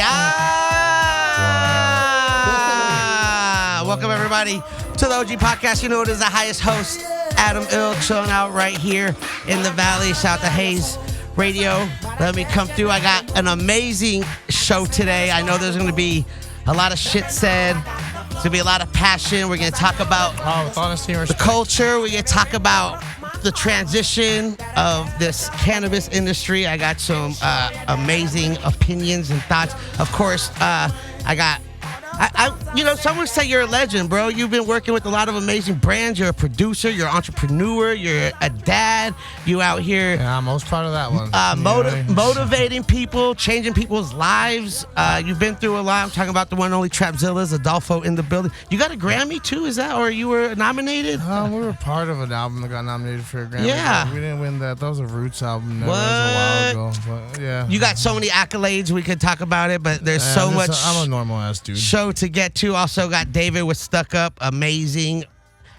Yeah. Welcome, everybody, to the OG PotCast. You know it is the highest host, Adam Ilk, chilling out right here in the Valley. Shout out to Hayes Radio. Let me come through. I got an amazing show today. I know there's going to be a lot of shit said. There's going to be a lot of passion. We're going to talk about with honesty and respect. The culture. We're going to talk about the transition of this cannabis industry. I got some amazing opinions and thoughts. Of course, some would say you're a legend, bro. You've been working with a lot of amazing brands. You're a producer. You're an entrepreneur. You're a dad. You out here. Yeah, I'm most proud of that one. Motivating people, changing people's lives. You've been through a lot. I'm talking about the one and only Trapzillas, Adolfo in the building. You got a Grammy too, is that? Or you were nominated? We were part of an album that got nominated for a Grammy. Yeah. We didn't win that. That was a Roots album. That was a while ago. But yeah. You got so many accolades. We could talk about it, but there's so much. I'm a normal ass dude. Show to get to. Also got David with Stuck Up, amazing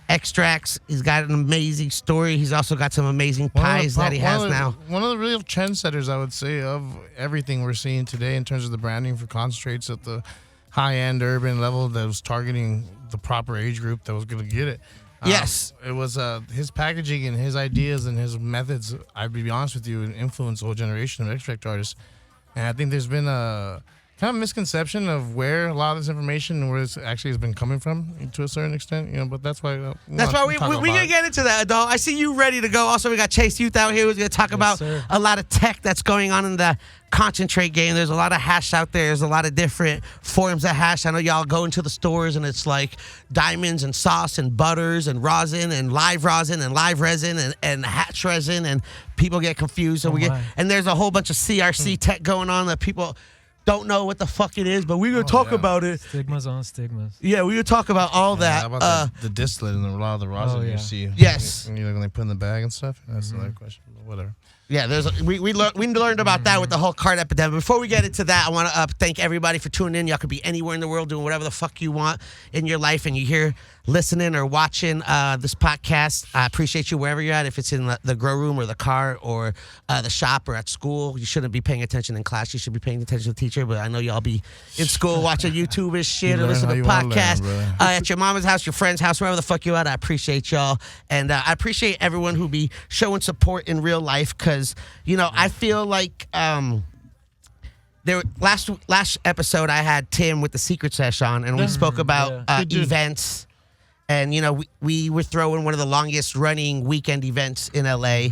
extracts. He's got an amazing story. He's also got some amazing pies that he has now. One of the real trendsetters, I would say, of everything we're seeing today in terms of the branding for concentrates at the high-end urban level that was targeting the proper age group that was going to get it. Yes. It was his packaging and his ideas and his methods, I'd be honest with you, influenced a whole generation of extract artists. And I think there's been a kind of misconception of where a lot of this information and where it actually has been coming from to a certain extent, but that's why we gonna get into that, Adol. I see you ready to go. Also, we got chaseyooth out here who's gonna talk about a lot of tech that's going on in the concentrate game. There's a lot of hash out there. There's a lot of different forms of hash. I know y'all go into the stores and it's like diamonds and sauce and butters and rosin and live resin and hatch resin, and people get confused. So and there's a whole bunch of CRC tech going on that people don't know what the fuck it is, but we're going to talk about it. Stigmas on stigmas. Yeah, we're going to talk about all that. How about the distillate and a lot of the rosin you see? Yes. When they put in the bag and stuff? That's another question. Whatever. Yeah, we learned about that with the whole card epidemic. Before we get into that, I want to thank everybody for tuning in. Y'all could be anywhere in the world doing whatever the fuck you want in your life, and you're here listening or watching this podcast. I appreciate you wherever you're at. If it's in the grow room or the car or the shop or at school, you shouldn't be paying attention in class. You should be paying attention to the teacher, but I know y'all be in school watching YouTube and shit or listening to podcasts at your mama's house, your friend's house, wherever the fuck you at. I appreciate y'all, and I appreciate everyone who be showing support in real life, because I feel like last episode I had Tim with the Secret Sesh on, and we spoke about events, and we were throwing one of the longest running weekend events in LA.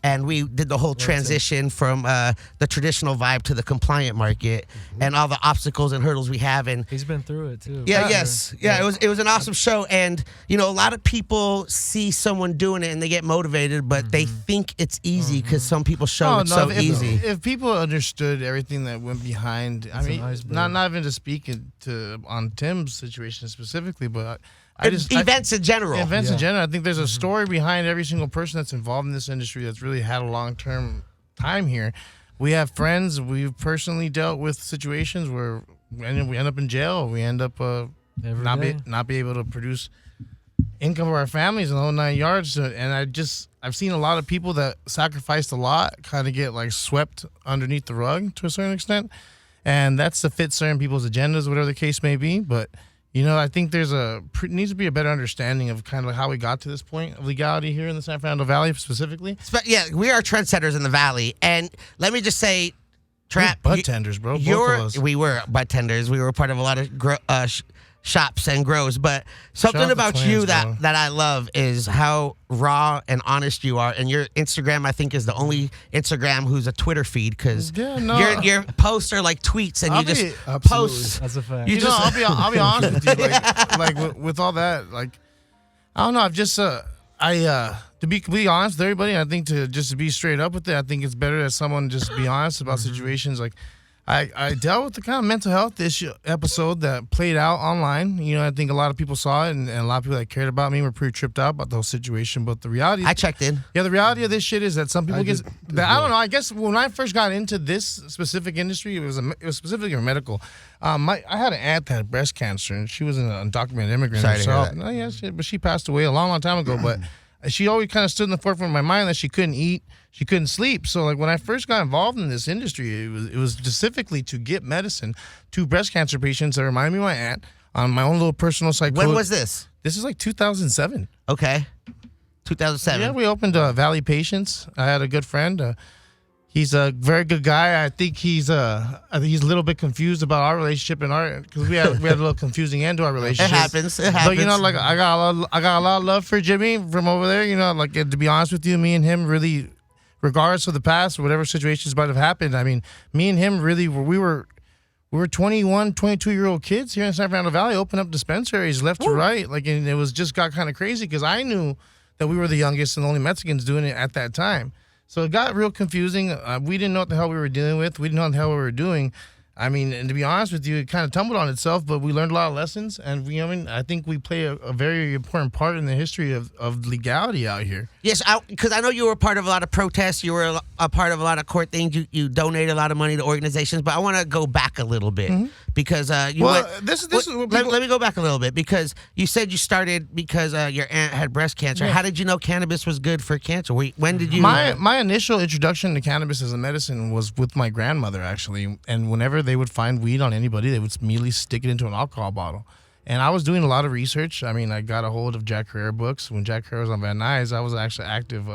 And we did the whole transition from the traditional vibe to the compliant market, and all the obstacles and hurdles we have. And he's been through it too. Yeah. It was an awesome show, and a lot of people see someone doing it and they get motivated, but they think it's easy because some people show it's so easy. If people understood everything that went behind, not even to speak on Tim's situation specifically, but events in general. Events in general. I think there's a story behind every single person that's involved in this industry that's really had a long-term time here. We have friends. We've personally dealt with situations where we end up in jail. We end up not be able to produce income for our families in the whole 9 yards. And I've seen a lot of people that sacrificed a lot kind of get like swept underneath the rug to a certain extent. And that's to fit certain people's agendas, whatever the case may be. But I think there's needs to be a better understanding of kind of how we got to this point of legality here in the San Fernando Valley specifically. Yeah, we are trendsetters in the Valley, and let me just say, Trap, bud tenders, bro. Both of us. We were bud tenders. We were part of a lot of shops and grows, but something about you that I love is how raw and honest you are, and your Instagram, I think, is the only Instagram who's a Twitter feed, because your posts are like tweets, and post. That's a fact. I'll be honest with you, like with all that, like I don't know, I've just to be completely honest with everybody, I think to be straight up with it, I think it's better that someone just be honest about situations. Like I dealt with the kind of mental health issue episode that played out online. I think a lot of people saw it, and a lot of people that cared about me were pretty tripped out about the whole situation. But the reality, I checked in. Yeah, the reality of this shit is that some people I don't know. I guess when I first got into this specific industry, it was specifically medical. I had an aunt that had breast cancer, and she was an undocumented immigrant herself. But she passed away a long, long time ago. But she always kind of stood in the forefront of my mind that she couldn't eat, she couldn't sleep. So like when I first got involved in this industry, it was specifically to get medicine to breast cancer patients that remind me of my aunt on my own little personal psychosis. When was this? This is like 2007. Okay. 2007. Yeah, we opened Valley Patients. I had a good friend. He's a very good guy. I think he's a little bit confused about our relationship and because we had a little confusing end to our relationship. It happens. It happens. But you know, like I got a lot of love for Jimmy from over there. You know, like to be honest with you, me and him really, regardless of the past, whatever situations might have happened. I mean, me and him really we were 21, 22-year-old kids here in San Fernando Valley, open up dispensaries left to right. Like, and it was just got kind of crazy because I knew that we were the youngest and the only Mexicans doing it at that time. So it got real confusing. We didn't know what the hell we were dealing with. We didn't know what the hell we were doing. I mean, and to be honest with you, it kind of tumbled on itself, but we learned a lot of lessons. And I think we play a very important part in the history of legality out here. Yes, because I know you were a part of a lot of protests. You were a part of a lot of court things. You donated a lot of money to organizations. But I want to go back a little bit because let me go back a little bit because you said you started because your aunt had breast cancer. Yeah. How did you know cannabis was good for cancer? When did you? My initial introduction to cannabis as a medicine was with my grandmother, actually. And whenever they would find weed on anybody, they would immediately stick it into an alcohol bottle. And I was doing a lot of research. I mean, I got a hold of Jack Herrera books. When Jack Herrera was on Van Nuys, I was actually an active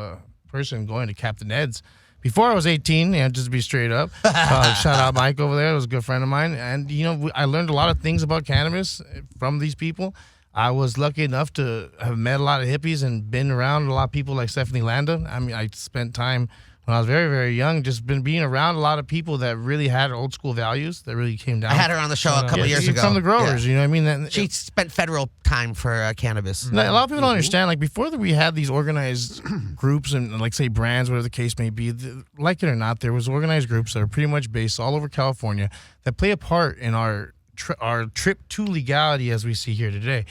person going to Captain Ed's. Before I was 18, just to be straight up. Shout out Mike over there. He was a good friend of mine. And, I learned a lot of things about cannabis from these people. I was lucky enough to have met a lot of hippies and been around a lot of people like Stephanie Landa. I mean, I spent time when I was very, very young, just been being around a lot of people that really had old school values that really came down. I had her on the show a couple years ago. From the growers, you know what I mean? She spent federal time for cannabis. A lot of people don't understand, like before that we had these organized groups and like say brands, whatever the case may be, like it or not, there was organized groups that are pretty much based all over California that play a part in our trip to legality as we see here today.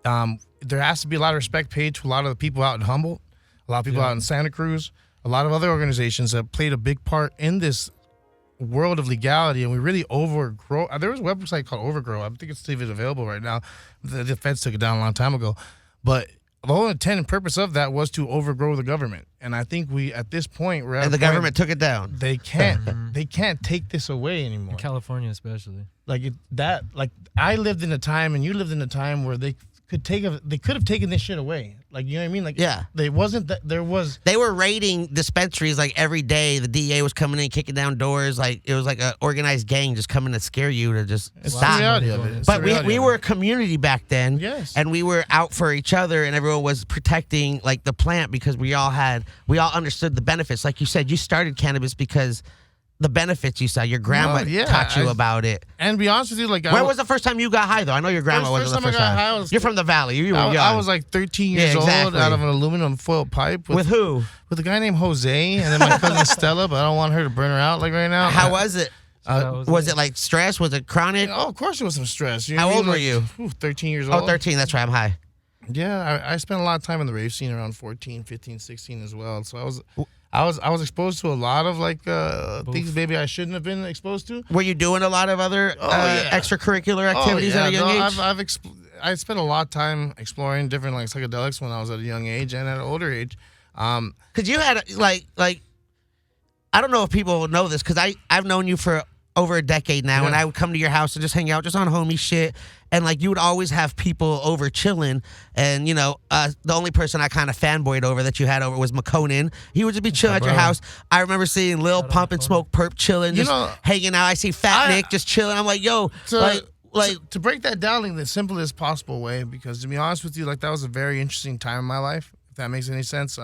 There has to be a lot of respect paid to a lot of the people out in Humboldt, a lot of people out in Santa Cruz, a lot of other organizations that played a big part in this world of legality, and we really overgrow. There was a website called Overgrow. I think it's still available right now. The feds took it down a long time ago. But the whole intent and purpose of that was to overgrow the government. And I think we, at this point, we're at and the government took it down. They can't take this away anymore. In California, especially. Like I lived in a time, and you lived in a time where they could have taken this shit away. Like, you know what I mean? Like, yeah. They were raiding dispensaries like every day. The DA was coming in, kicking down doors. Like, it was like an organized gang just coming to scare you to just stop. The reality of it. But we were a community back then. Yes. And we were out for each other, and everyone was protecting like the plant because we all understood the benefits. Like you said, you started cannabis because the benefits you saw. Your grandma taught you about it. And to be honest with you, like, when was the first time you got high though? I know your grandma wasn't the first time. You're from the valley. You were young. I was like 13 years old out of an aluminum foil pipe. With who? With a guy named Jose, and then my cousin Stella. But I don't want her to burn her out like right now. How was it? Was it like stress? Was it chronic? Oh, of course it was some stress. How old were you? 13 years old. Oh, 13. That's right. I'm high. Yeah, I spent a lot of time in the rave scene around 14, 15, 16 as well. So I was exposed to a lot of like things maybe I shouldn't have been exposed to. Were you doing a lot of other extracurriculaur activities at a young age? I spent a lot of time exploring different like psychedelics when I was at a young age and at an older age. Because you had like I don't know if people know this because I've known you for over a decade now, and I would come to your house and just hang out, just on homie shit. And like you would always have people over chilling, and the only person I kind of fanboyed over that you had over was McConan. He would just be chilling at your house. I remember seeing Lil Pump and Smoke Perp chilling, just hanging out. I see Fat Nick just chilling. I'm like, yo, to break that down in the simplest possible way, because to be honest with you, like that was a very interesting time in my life. If that makes any sense.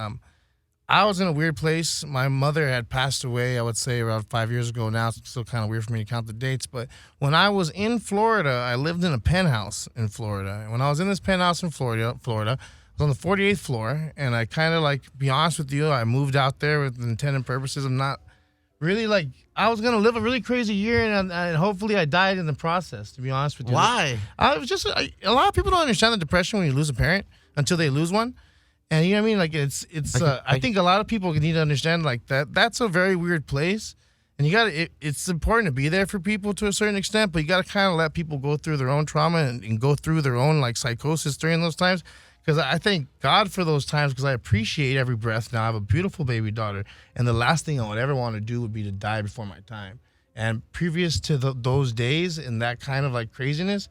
I was in a weird place. My mother had passed away, I would say, around 5 years ago now. It's still kind of weird for me to count the dates. But when I was in Florida, I lived in a penthouse in Florida. And when I was in this penthouse in Florida, I was on the 48th floor. And I kind of be honest with you, I moved out there with the intent and purposes of not really I was going to live a really crazy year. And hopefully I died in the process, to be honest with you. Why? I was just, a lot of people don't understand the depression when you lose a parent until they lose one. And you know what I mean? Like I think a lot of people need to understand like that's a very weird place. And it's important to be there for people to a certain extent, but you got to kind of let people go through their own trauma and go through their own like psychosis during those times. because I thank God for those times because I appreciate every breath. Now I have a beautiful baby daughter, and the last thing I would ever want to do would be to die before my time. And previous to those days and that kind of like craziness,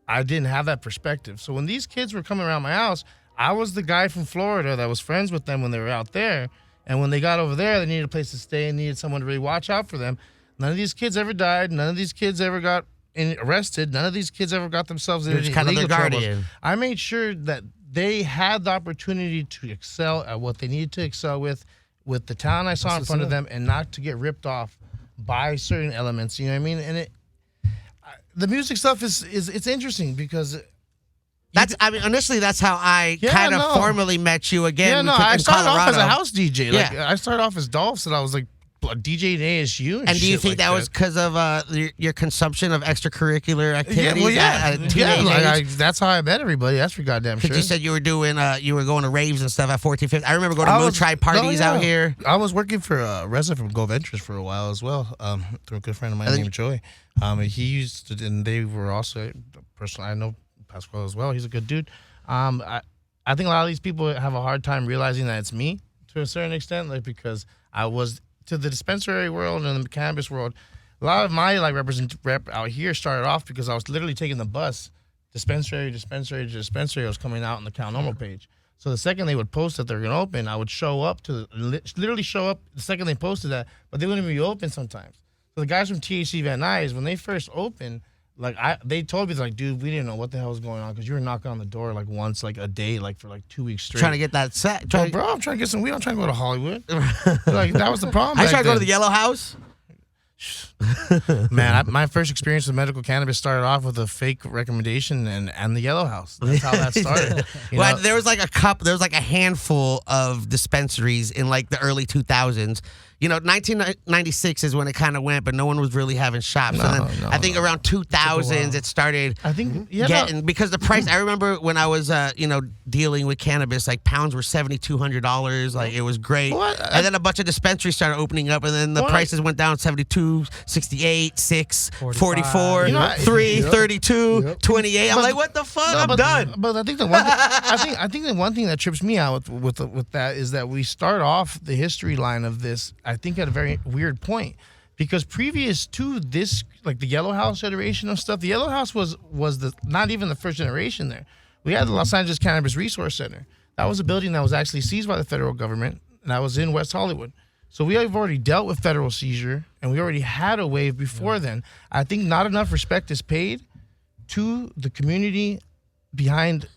I didn't have that perspective. So when these kids were coming around my house, I was the guy from Florida that was friends with them when they were out there. And when they got over there, they needed a place to stay and needed someone to really watch out for them. None of these kids ever died. None of these kids ever got arrested. None of these kids ever got themselves in any legal troubles. I made sure that they had the opportunity to excel at what they needed to excel with the talent I saw in front of them, and not to get ripped off by certain elements. You know what I mean? And the music stuff it's interesting because initially that's how I kind of formally met you again. Yeah, no, I started off as a house DJ. Like, yeah. I started off as Dolphs, and I was like DJ at ASU. And do you think that was because of your consumption of extracurricular activities? That's how I met everybody. That's for goddamn sure. Because you said you were doing, you were going to raves and stuff at 14, 15. I remember going to Moon Tribe parties out here. I was working for a resident from Go Ventures for a while as well. Through a good friend of mine named Joey. He used to, and they were also personally. I know Pasquale as well. He's a good dude. I think a lot of these people have a hard time realizing that it's me to a certain extent, like because I was. To the dispensary world and the cannabis world, a lot of my rep out here started off because I was literally taking the bus, dispensary to dispensary. I was coming out on the Count Normal page. So the second they would post that they're going to open, I would literally show up the second they posted that, but they wouldn't be open sometimes. So the guys from THC Van Nuys, when they first opened, they told me, like, dude, we didn't know what the hell was going on because you were knocking on the door like once, like a day, like for like 2 weeks straight. Trying to get that set. Bro, I'm trying to get some weed. I'm trying to go to Hollywood. Like that was the problem. I tried to go to the Yellow House. Man, my first experience with medical cannabis started off with a fake recommendation and the Yellow House. That's how that started. Well, there was like a handful of dispensaries in like the early 2000s. 1996 is when it kind of went, but no one was really having shops. I think around 2000s it started because the price, I remember when I was, dealing with cannabis, like pounds were $7,200. Like it was great. And then a bunch of dispensaries started opening up and then the prices went down 72, 68, 6, 44, 3, 32, 28. I'm like, what the fuck? I'm done. But I think the one thing, I think the one thing that trips me out with that is that we start off the history line of this, I think, at a very weird point, because previous to this, like the Yellow House iteration of stuff, the Yellow House was not even the first generation there. We had the Los Angeles Cannabis Resource Center. That was a building that was actually seized by the federal government, and that was in West Hollywood. So we have already dealt with federal seizure, and we already had a wave before then. I think not enough respect is paid to the community behind,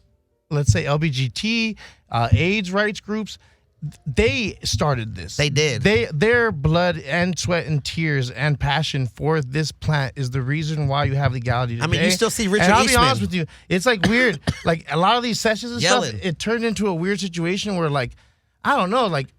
let's say, LBGT, AIDS rights groups. They started this. They did. Their blood and sweat and tears and passion for this plant is the reason why you have legality today. I mean, you still see Richard And I'll Eastman. be honest with you, it's like weird. Like a lot of these sessions and Yelling. stuff, it turned into a weird situation where, like, I don't know, like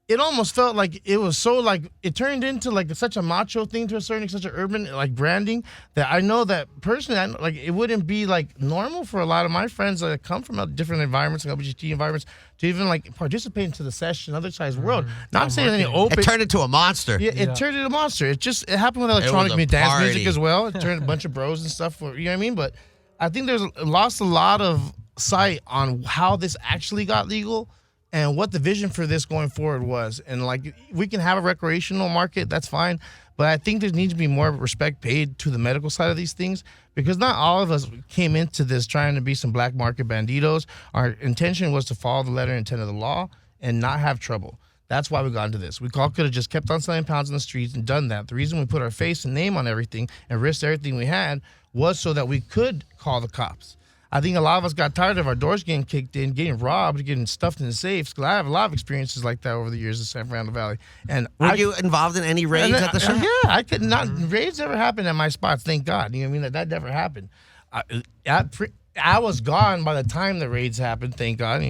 it almost felt like it was so, like, it turned into like such a macho thing to a certain extent, such an urban like branding, that I know that personally, like, it wouldn't be like normal for a lot of my friends that come from different environments, like LGBTQ environments, to even like participate into the session, other side's world. Not saying any open. It turned into a monster. Yeah, it turned into a monster. It happened with electronic dance music as well. It turned a bunch of bros and stuff. You know what I mean? But I think there's lost a lot of sight on how this actually got legal and what the vision for this going forward was. And like, we can have a recreational market, that's fine, but I think there needs to be more respect paid to the medical side of these things, because not all of us came into this trying to be some black market banditos. Our intention was to follow the letter and intent of the law and not have trouble. That's why we got into this. We all could have just kept on selling pounds in the streets and done that. The reason we put our face and name on everything and risked everything we had was so that we could call the cops. I think a lot of us got tired of our doors getting kicked in, getting robbed, getting stuffed in the safes. Because I have a lot of experiences like that over the years in San Fernando Valley. And were you involved in any raids at the shop? Yeah, I could not. Raids never happened at my spots, thank God. You know what I mean? That never happened. I was gone by the time the raids happened, thank God.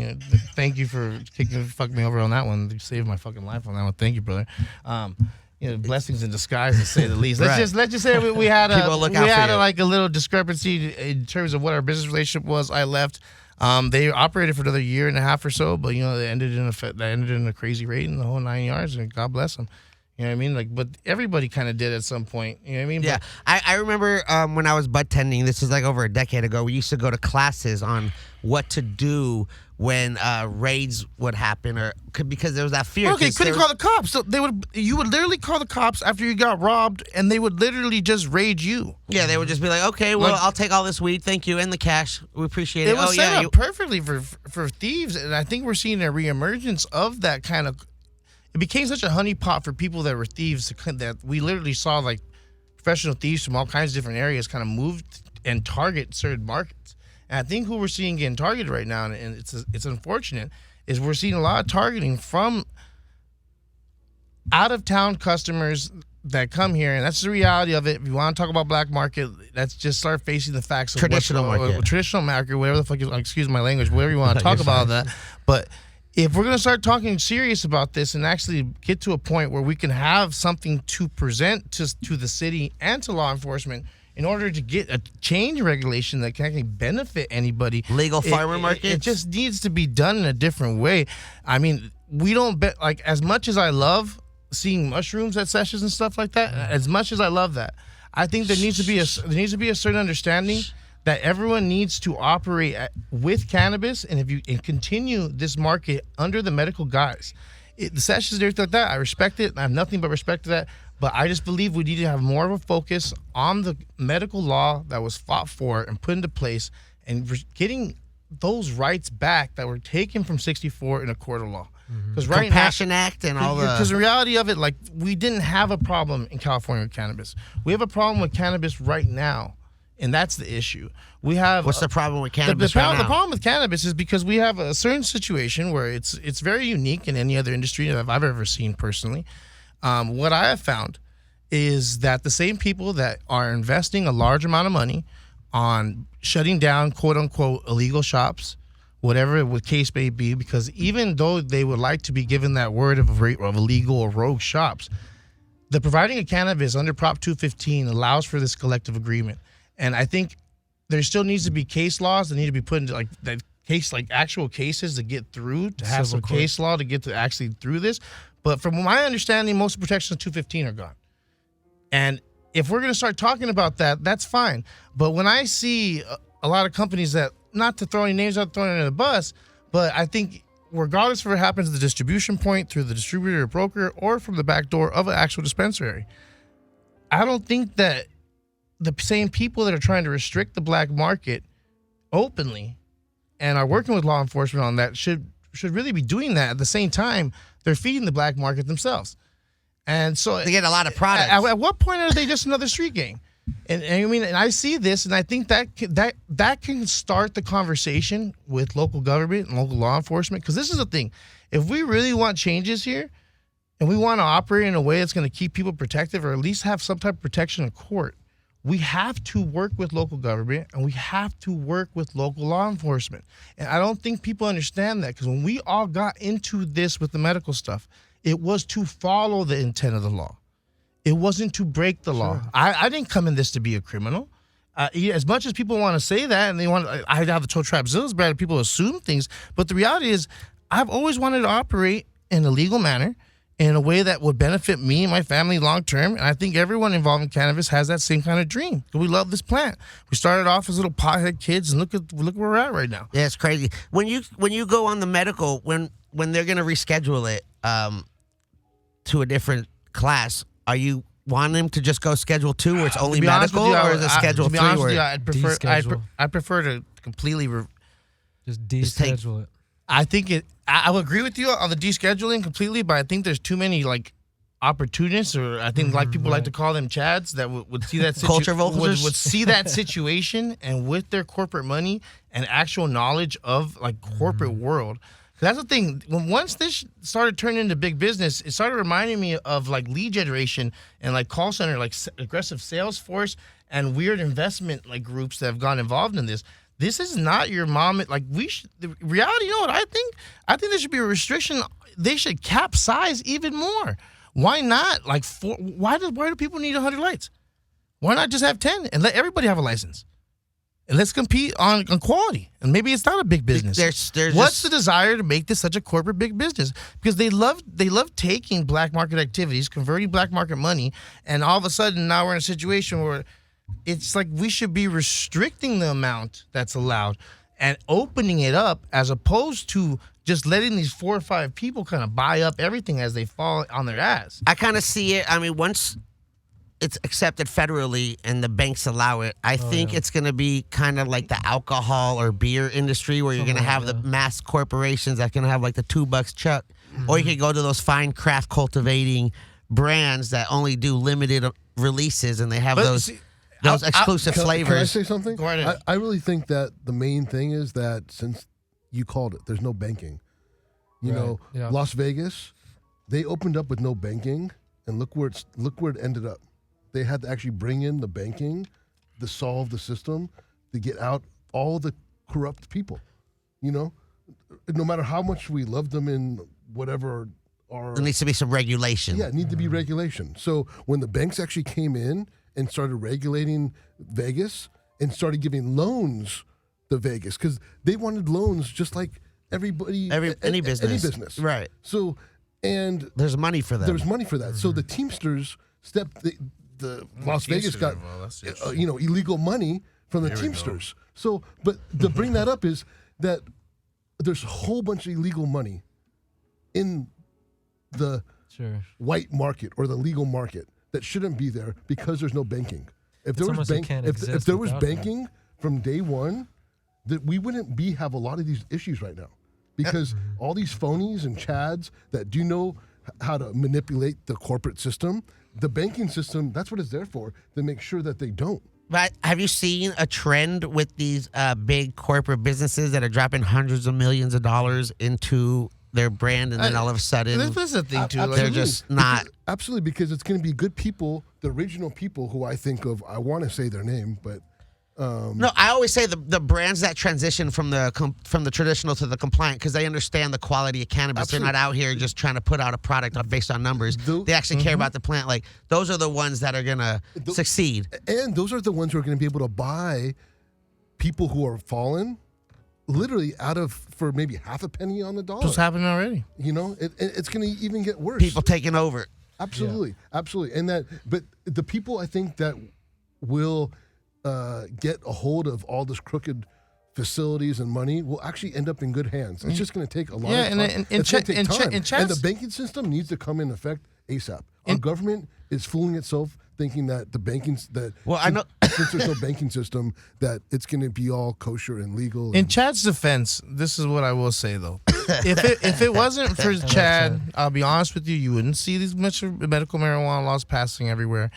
Thank you for fucking me over on that one. You saved my fucking life on that one. Thank you, brother. Blessings in disguise, to say the least. Let's just say we had a little discrepancy in terms of what our business relationship was. I left. They operated for another year and a half or so, but they ended in a crazy raid and the whole 9 yards. And God bless them. You know what I mean? Like, but everybody kind of did at some point. You know what I mean? Yeah, I remember when I was bud tending. This was like over a decade ago. We used to go to classes on what to do when raids would happen, or because there was that fear. Okay, couldn't call the cops. So you would literally call the cops after you got robbed, and they would literally just raid you. Yeah, they would just be like, okay, well, I'll take all this weed, thank you, and the cash. We appreciate it. It was set up perfectly for thieves, and I think we're seeing a reemergence of that kind of. It became such a honeypot for people that were thieves that we literally saw like professional thieves from all kinds of different areas kind of move and target certain markets. And I think who we're seeing getting targeted right now, and it's unfortunate, is we're seeing a lot of targeting from out-of-town customers that come here, and that's the reality of it. If you want to talk about black market, let's just start facing the facts of traditional market, whatever the fuck you, excuse my language, whatever you want to talk about that. But if we're going to start talking serious about this and actually get to a point where we can have something to present to the city and to law enforcement in order to get a change in regulation that can actually benefit anybody. Legal farmer markets? It just needs to be done in a different way. I mean, we don't bet, like, as much as I love seeing mushrooms at sessions and stuff like that, as much as I love that, I think there needs to be a certain understanding that everyone needs to operate with cannabis, and if you continue this market under the medical guise, the sessions and everything like that, I respect it. I have nothing but respect to that. But I just believe we need to have more of a focus on the medical law that was fought for and put into place, and getting those rights back that were taken from 64 in a court of law. Because Compassion Act and all the... Because the reality of it, like, we didn't have a problem in California with cannabis. We have a problem with cannabis right now. And that's the issue. We have. What's the problem with cannabis right now? The problem with cannabis is because we have a certain situation where it's very unique in any other industry that I've ever seen personally. What I have found is that the same people that are investing a large amount of money on shutting down quote unquote illegal shops, whatever the case may be, because even though they would like to be given that word of illegal or rogue shops, the providing of cannabis under Prop 215 allows for this collective agreement. And I think there still needs to be case laws that need to be put into like that case, like actual cases to get through, to have some case law to get to actually through this. But from my understanding, most of the protections of 215 are gone. And if we're going to start talking about that, that's fine. But when I see a lot of companies that, not to throw any names out, throwing under the bus, but I think regardless of what happens at the distribution point through the distributor or broker or from the back door of an actual dispensary, I don't think that the same people that are trying to restrict the black market openly and are working with law enforcement on that should really be doing that. At the same time, they're feeding the black market themselves. And so they get a lot of products. At what point are they just another street gang? And I mean, and I see this, and I think that can start the conversation with local government and local law enforcement. Because this is the thing. If we really want changes here and we want to operate in a way that's going to keep people protected or at least have some type of protection in court, we have to work with local government and we have to work with local law enforcement. And I don't think people understand that, because when we all got into this with the medical stuff, it was to follow the intent of the law. It wasn't to break the law. I didn't come in this to be a criminal. As much as people want to say that, and they want, I have the Trapzillas brand, people assume things, but the reality is I've always wanted to operate in a legal manner, in a way that would benefit me and my family long term. And I think everyone involved in cannabis has that same kind of dream. We love this plant. We started off as little pothead kids, and look where we're at right now. Yeah, it's crazy. When you go on the medical, when they're gonna reschedule it to a different class, are you wanting them to just go Schedule 2 where it's only medical, or is it Schedule 3? I prefer to completely just deschedule it. I think I would agree with you on the descheduling completely, but I think there's too many like opportunists, or I think like people like to call them chads, that would see that culture vultures would see that situation, and with their corporate money and actual knowledge of like corporate world. That's the thing. Once this started turning into big business, it started reminding me of like lead generation and like call center, like aggressive sales force and weird investment like groups that have gone involved in this. This is not your mom. Like the reality, you know what I think? I think there should be a restriction. They should cap size even more. Why not? Like why do people need 100 lights? Why not just have 10 and let everybody have a license? And let's compete on quality. And maybe it's not a big business. There's What's the desire to make this such a corporate big business? Because they love taking black market activities, converting black market money, and all of a sudden now we're in a situation where it's like we should be restricting the amount that's allowed and opening it up as opposed to just letting these 4 or 5 people kind of buy up everything as they fall on their ass. I kind of see it. I mean, once it's accepted federally and the banks allow it, I think it's going to be kind of like the alcohol or beer industry where you're going to have the mass corporations that can have like the $2 chuck, or you can go to those fine craft cultivating brands that only do limited releases and they have those exclusive flavors. Can I say something? Go right ahead. I really think that the main thing is that since you called it, there's no banking. You know, Las Vegas, they opened up with no banking, and look where it ended up. They had to actually bring in the banking to solve the system to get out all the corrupt people. You know, no matter how much we love them in whatever. There needs to be some regulation. Yeah, it needs to be regulation. So when the banks actually came in and started regulating Vegas and started giving loans to Vegas, because they wanted loans just like everybody, any business. Any business. Right. So, and there's money for that. There's money for that. So the Teamsters stepped. The Las Vegas got illegal money from the Teamsters. So, but to bring that up is that there's a whole bunch of illegal money in the white market or the legal market that shouldn't be there because there's no banking. If there was banking from day one, that we wouldn't have a lot of these issues right now, because all these phonies and chads that do know how to manipulate the corporate system, the banking system, that's what it's there for, to make sure that they don't. But have you seen a trend with these big corporate businesses that are dropping hundreds of millions of dollars into their brand, and then all of a sudden this is a thing too. They're just not. Absolutely, because it's going to be good people, the original people who I think of. I want to say their name, but no, I always say the brands that transition from the traditional to the compliant, because they understand the quality of cannabis. Absolutely. They're not out here just trying to put out a product based on numbers. They actually care about the plant. Like, those are the ones that are gonna succeed. And those are the ones who are going to be able to buy people who are fallen, literally for maybe half a penny on the dollar. What's happening already? You know, it's going to even get worse. People taking over. Absolutely, absolutely, but the people I think that will get a hold of all this crooked facilities and money will actually end up in good hands. It's just going to take a lot of time. It's going to take time. And the banking system needs to come in effect ASAP. Our government is fooling itself thinking that I know since there's no banking system, that it's going to be all kosher and legal. In Chad's defense, this is what I will say though: if it wasn't for Chad, I'll be honest with you, you wouldn't see these much medical marijuana laws passing everywhere.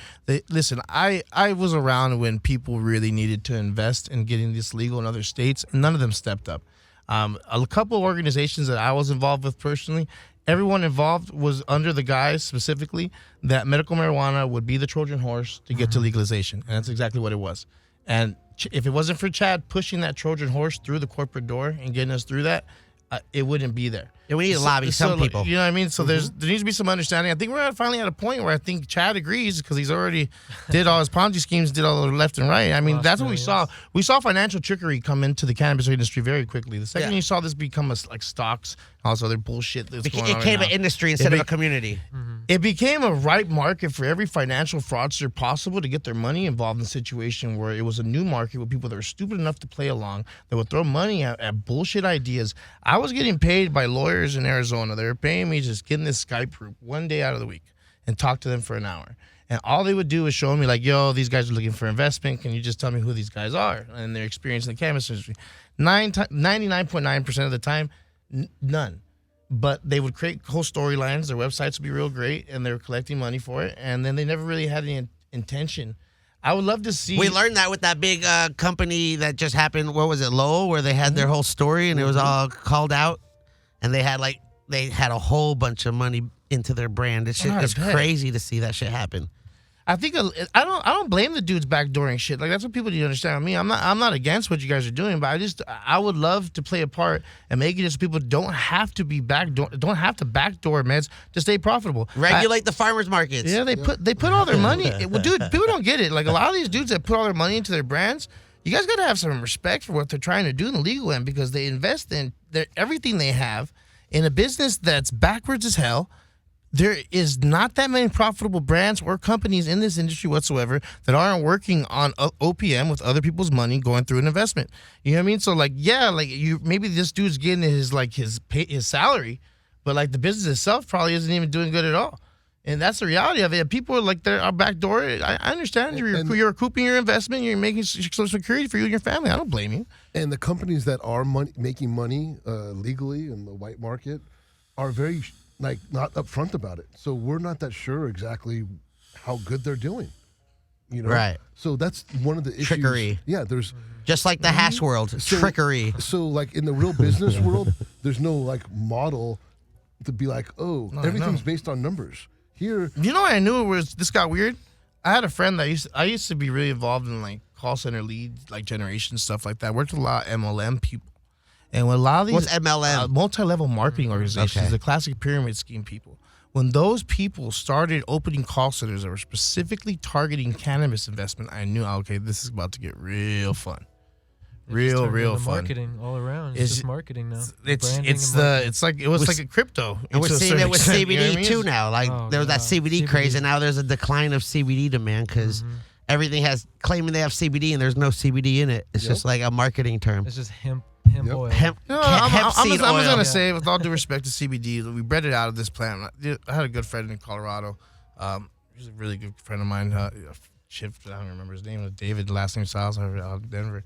Listen, I was around when people really needed to invest in getting this legal in other states, and none of them stepped up. A couple of organizations that I was involved with personally, everyone involved was under the guise specifically that medical marijuana would be the Trojan horse to get to legalization. And that's exactly what it was. And if it wasn't for Chad pushing that Trojan horse through the corporate door and getting us through that, it wouldn't be there. Yeah, we need to lobby some people. You know what I mean? So there needs to be some understanding. I think we're finally at a point where I think Chad agrees, because he's already did all his Ponzi schemes, did all the left and right. I mean, that's what we saw. We saw financial trickery come into the cannabis industry very quickly. The second you saw this become like stocks, all this other bullshit that's going on. It became an industry instead of a community. It became a ripe market for every financial fraudster possible to get their money involved in a situation where it was a new market with people that were stupid enough to play along, that would throw money at bullshit ideas. I was getting paid by lawyers in Arizona. They were paying me just getting this Skype group one day out of the week and talk to them for an hour. And all they would do is show me like, yo, these guys are looking for investment. Can you just tell me who these guys are and their experience in the cannabis industry? 99.9% of the time, none. But they would create whole storylines. Their websites would be real great, and they were collecting money for it. And then they never really had any intention. I would love to see. We learned that with that big company that just happened. What was it, Lowell, where they had their whole story and it was all called out, and they had a whole bunch of money into their brand. It's crazy to see that shit happen. I think I don't blame the dudes backdooring shit. Like, that's what people need to understand. I mean, I'm not against what you guys are doing, but I would love to play a part and make it so people don't have to backdoor meds to stay profitable. Regulate the farmers markets. Yeah, they put all their money. Well, dude, people don't get it. Like, a lot of these dudes that put all their money into their brands, you guys got to have some respect for what they're trying to do in the legal end because they invest in everything they have in a business that's backwards as hell. There is not that many profitable brands or companies in this industry whatsoever that aren't working on OPM with other people's money going through an investment. You know what I mean? So like, yeah, like maybe this dude's getting his salary, but like the business itself probably isn't even doing good at all. And that's the reality of it. People are like, they're our back door. I understand you're recouping your investment. You're making social security for you and your family. I don't blame you. And the companies that are making money legally in the white market are very not upfront about it. So we're not that sure exactly how good they're doing. You know? Right. So that's one of the issues. Trickery. Yeah, there's just like the hash world, trickery. So like in the real business world, there's no like model to be like, everything's based on numbers. Here, you know what I knew this got weird? I had a friend that I used to be really involved in like call center leads, like generation stuff like that. I worked with a lot of MLM people. And when a lot of these what's MLM? Multi-level marketing organizations, the classic pyramid scheme people, when those people started opening call centers that were specifically targeting cannabis investment, I knew, okay, this is about to get real fun. Real fun. Marketing all around. It's just marketing now. It was like a crypto. And we're seeing it with CBD you know what I mean? too now. Like there was that CBD craze, and now there's a decline of CBD demand because everything has claiming they have CBD and there's no CBD in it. It's just like a marketing term. It's just hemp oil. I'm seed just oil. gonna say, with all due respect to CBD, we bred it out of this plant. I had a good friend in Colorado. He's a really good friend of mine. Chip, I don't remember his name. David. The last name Styles out of Denver.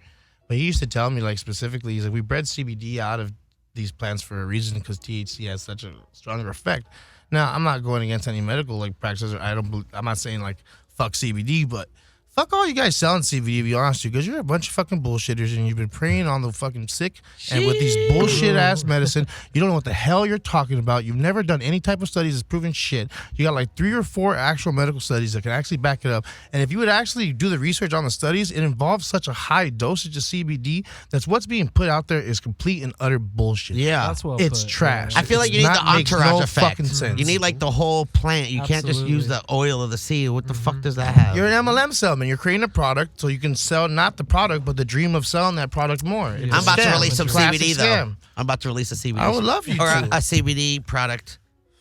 But he used to tell me, like, specifically, he's like, we bred CBD out of these plants for a reason because THC has such a stronger effect. Now, I'm not going against any medical like practices. I'm not saying like fuck CBD, but fuck all you guys selling CBD, to be honest with you, because you're a bunch of fucking bullshitters and you've been preying on the fucking sick. And with these bullshit ass medicine, you don't know what the hell you're talking about. You've never done any type of studies that's proven shit. You got like 3 or 4 actual medical studies that can actually back it up. And if you would actually do the research on the studies, it involves such a high dosage of CBD that's what's being put out there is complete and utter bullshit. Yeah. That's well it's put. trash. I feel like you need the entourage effect. Fucking sense. You need like the whole plant. You can't just use the oil of the seed. What the fuck does that have? You're an MLM salesman. You're creating a product so you can sell not the product, but the dream of selling that product more. I'm about to release some CBD though. Scam. I'm about to release a CBD. I would love you or to. a CBD product.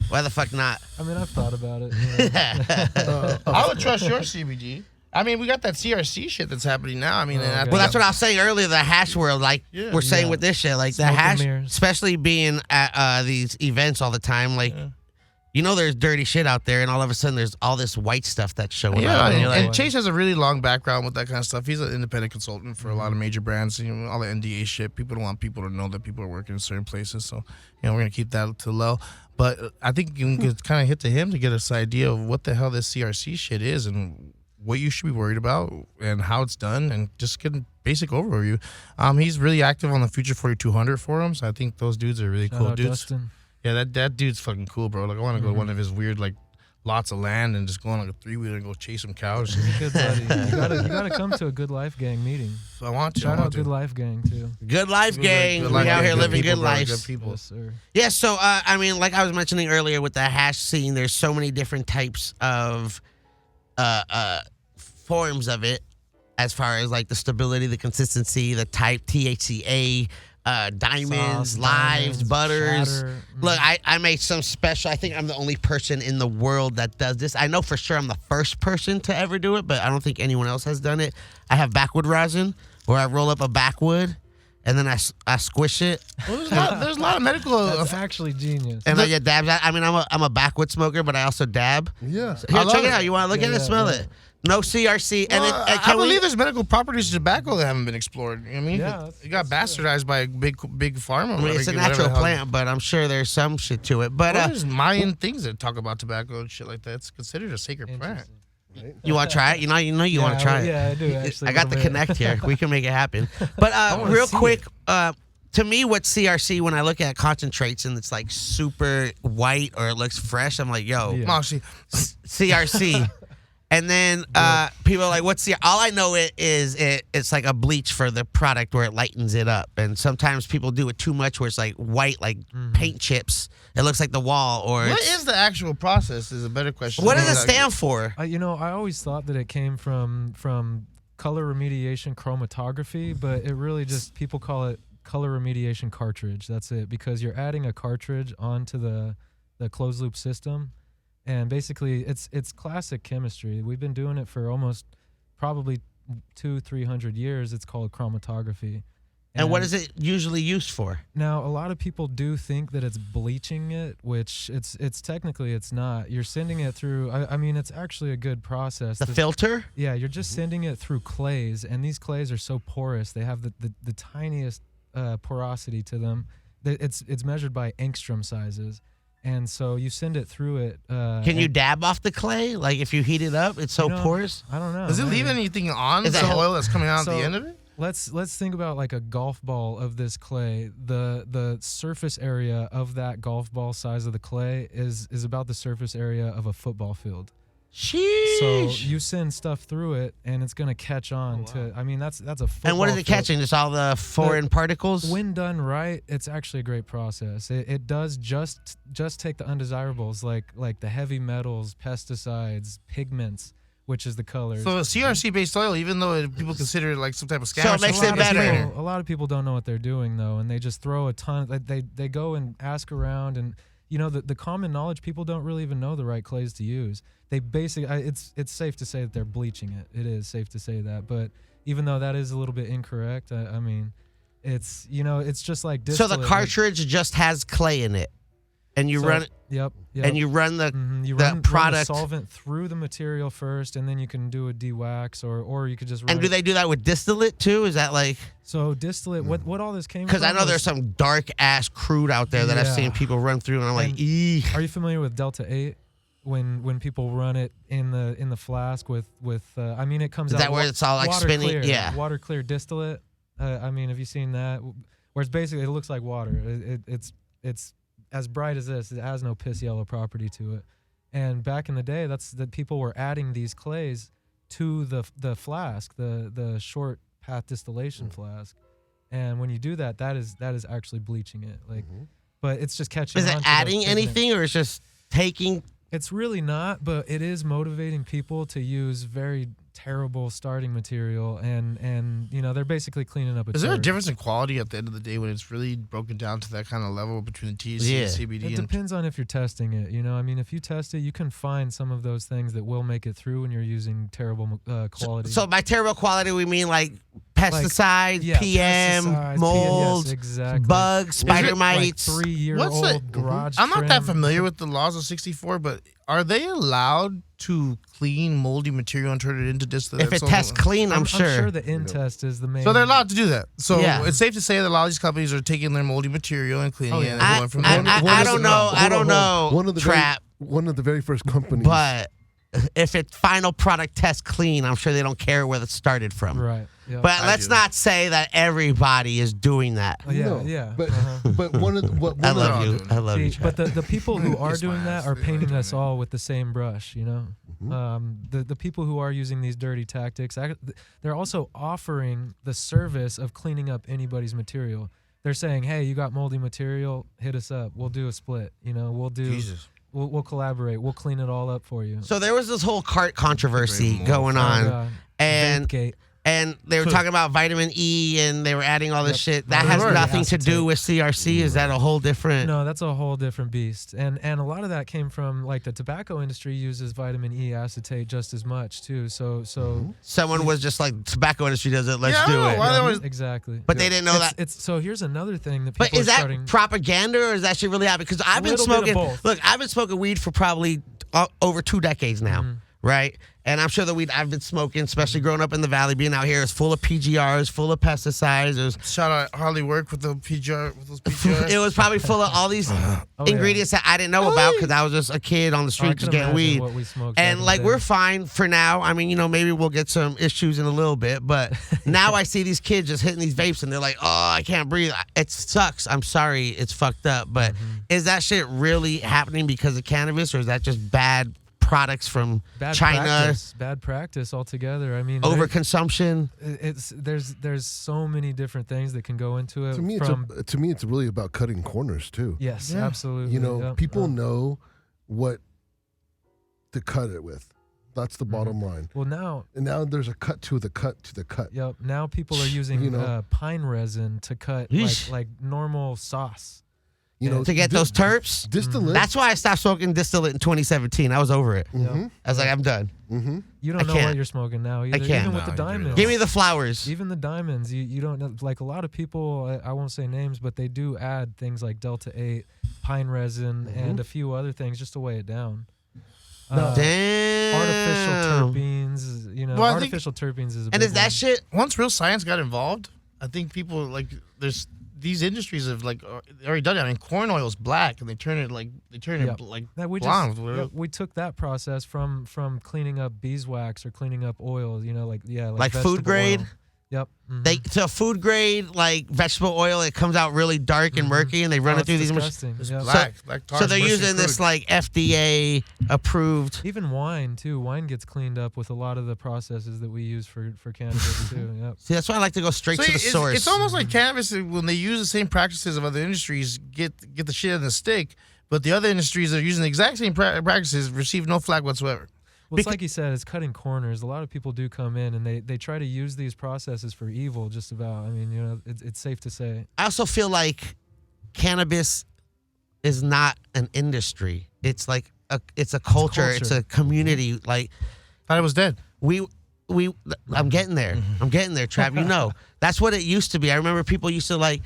Why the fuck not? I mean, I've thought about it. I would trust your CBD. I mean, we got that CRC shit that's happening now. I mean, well, that's what I was saying earlier. The hash world, like we're saying with this shit, like the hash, especially being at these events all the time, like. You know there's dirty shit out there, and all of a sudden there's all this white stuff that's showing up. And Chase has a really long background with that kind of stuff. He's an independent consultant for a lot of major brands. You know, all the NDA shit. People don't want people to know that people are working in certain places. So, we're going to keep that to low. But I think you can kind of hit to him to get us an idea of what the hell this CRC shit is and what you should be worried about and how it's done and just get a basic overview. He's really active on the Future 4200 forums. I think those dudes are really cool dudes. Dustin. Yeah, that dude's fucking cool, bro. Like, I want to go to one of his weird, like, lots of land and just go on like a 3-wheeler and go chase some cows. Good buddy. You gotta come to a Good Life Gang meeting. I want to. Shout out Good Life Gang too. Good Life Gang. We out here living good life. Good people. Yes, sir. Yeah, so I mean, like I was mentioning earlier with the hash scene, there's so many different types of forms of it, as far as like the stability, the consistency, the type, THCA. Diamonds, Sauce, lives, butters. shatter. Look, I made some special. I think I'm the only person in the world that does this. I know for sure I'm the first person to ever do it, but I don't think anyone else has done it. I have backwood rosin, where I roll up a backwood and then I squish it. Well, there's a lot of medical. That's actually genius. And I get dabs. I mean, I'm a backwood smoker, but I also dab. Yeah. Here, check it out. You want to look at it, smell it. No CRC. And I believe there's medical properties to tobacco that haven't been explored. You know what I mean? Yeah, it got bastardized by a big pharma. I mean, it's a natural plant, but I'm sure there's some shit to it. But there's Mayan things that talk about tobacco and shit like that. It's considered a sacred plant. Right? you want to try it? You know you want to try it. Yeah, I do actually. I got the connect here. We can make it happen. But real quick, to me, what CRC, when I look at concentrates and it's like super white or it looks fresh, I'm like, yo, CRC. And then people are like, what's the... All I know it's like a bleach for the product where it lightens it up. And sometimes people do it too much where it's like white, like paint chips. It looks like the wall. Or what is the actual process is a better question. What does it stand for? I always thought that it came from color remediation chromatography, but it really just people call it color remediation cartridge. That's it, because you're adding a cartridge onto the closed loop system, and basically it's classic chemistry. We've been doing it for almost probably 200-300 years. It's called chromatography. And what is it usually used for? Now, a lot of people do think that it's bleaching it, which it's technically it's not. You're sending it through. I mean, it's actually a good process. The filter? Yeah, you're just sending it through clays, and these clays are so porous. They have the tiniest porosity to them. It's measured by angstrom sizes, and so you send it through it. Can you dab off the clay? Like if you heat it up, it's so porous? I don't know. Does it leave anything on the oil that's coming out at the end of it? Let's think about like a golf ball of this clay. The surface area of that golf ball size of the clay is about the surface area of a football field. Sheesh. So you send stuff through it, and it's gonna catch on to. I mean, that's a football. And what is it catching? Just all the foreign particles? When done right, it's actually a great process. It does just take the undesirables like the heavy metals, pesticides, pigments, which is the colors. So a CRC-based oil, even though people consider it like some type of scam, so it makes it better. A lot of people don't know what they're doing though, and they just throw a ton. They go and ask around, and the common knowledge, people don't really even know the right clays to use. They basically, it's safe to say that they're bleaching it. It is safe to say that, but even though that is a little bit incorrect, I mean, it's it's just like distillate. So the cartridge just has clay in it, and you run it. Yep. And you run the run product the solvent through the material first, and then you can do a de-wax, or you could just run And do they do that with distillate too? Is that like so distillate? What all this came from? Because I know there's some dark ass crude out there that I've seen people run through, and I'm like, eee. Are you familiar with Delta 8? When people run it in the flask with I mean, it comes out. Is that where it's all like spinning? Clear, yeah, water clear distillate. I mean, have you seen that? Where it's basically, it looks like water. It's as bright as this. It has no piss yellow property to it. And back in the day, that people were adding these clays to the flask, the short path distillation flask. And when you do that, that is actually bleaching it. Like, but it's just catching. Is it adding anything, or it's just taking? It's really not, but it is motivating people to use very terrible starting material, and they're basically cleaning up. Is there a difference in quality at the end of the day when it's really broken down to that kind of level between the THC and CBD? It depends on if you're testing it. I mean, if you test it, you can find some of those things that will make it through when you're using terrible quality. So by terrible quality, we mean like pesticides, PM, pesticides, mold, exactly. bugs, spider mites. Like 3-year-old garage I'm not that trim. familiar with the laws of 64, but are they allowed to clean moldy material and turn it into distillate? If it tests clean, I'm sure. I'm sure the in test is the main. So they're allowed to do that. So Yeah. it's safe to say that a lot of these companies are taking their moldy material and cleaning it and going from there. I don't know. I don't know. One of the very first companies. But if it final product tests clean, I'm sure they don't care where it started from. Right. Yep. But let's not say that everybody is doing that. Yeah. But one of the, I love you. I love you. See, but the people who are doing that are painting us all with the same brush, The people who are using these dirty tactics, they're also offering the service of cleaning up anybody's material. They're saying, hey, you got moldy material, hit us up. We'll do a split. We'll do. Jesus. We'll collaborate. We'll clean it all up for you. So there was this whole cart controversy going on, and they were talking about vitamin E, and they were adding all this shit. That has nothing to do with CRC. Is that a whole different? No, that's a whole different beast. And a lot of that came from, like, the tobacco industry uses vitamin E acetate just as much too. So Someone was just like, tobacco industry does it. Let's Yeah, I do don't know it. why they always- Exactly. But they didn't know that. So here's another thing that people But is are that starting. propaganda, or is that shit really happening? Because I've been little bit of smoking. both. Look, I've been smoking weed for probably over 2 decades now, right? And I'm sure the weed I've been smoking, especially growing up in the valley, being out here, is full of PGRs, full of pesticides. Shout out Harley Work with the PGR, with those PGRs. It was probably full of all these ingredients that I didn't know about because I was just a kid on the street just getting weed. What we smoked back And in like the we're day. fine for now. I mean, maybe we'll get some issues in a little bit, but now I see these kids just hitting these vapes and they're like, "Oh, I can't breathe." It sucks. I'm sorry, it's fucked up. But is that shit really happening because of cannabis, or is that just bad products from China? Bad practice altogether. I mean, Overconsumption. There's so many different things that can go into it. To me, it's really about cutting corners too. Yes, Yeah. absolutely. People know what to cut it with. That's the bottom line. Well, now there's a cut to the cut to the cut. Yep. Now people are using pine resin to cut like normal sauce. To get those terps. Distillate. That's why I stopped smoking distillate in 2017. I was over it. Mm-hmm. I was like, I'm done. Mm-hmm. You don't know what you're smoking now either. I can't. Even with the diamonds. Give me the flowers. Even the diamonds. You don't know. Like a lot of people, I won't say names, but they do add things like Delta 8, pine resin, and a few other things just to weigh it down. Damn. Artificial terpenes. Artificial terpenes is a big And is that one. shit? Once real science got involved, I think people there's these industries have already done it. I mean, corn oil is black, and they turn it blonde. We took that process from cleaning up beeswax or cleaning up oil. Like food grade. Oil. Yep. So food grade like vegetable oil, it comes out really dark and murky, and they run it through these machines. Yep. Black So they're using this like FDA approved. Even wine too. Wine gets cleaned up with a lot of the processes that we use for cannabis too. Yep. See, that's why I like to go straight to the source. It's almost like cannabis when they use the same practices of other industries, get the shit on the stick, but the other industries that are using the exact same practices receive no flag whatsoever. Well, it's like you said, it's cutting corners. A lot of people do come in and they try to use these processes for evil, just about. I mean, it's safe to say. I also feel like cannabis is not an industry. It's like it's a culture. It's a community. Like, thought it was dead. I'm getting there. I'm getting there, Trav. That's what it used to be. I remember people used to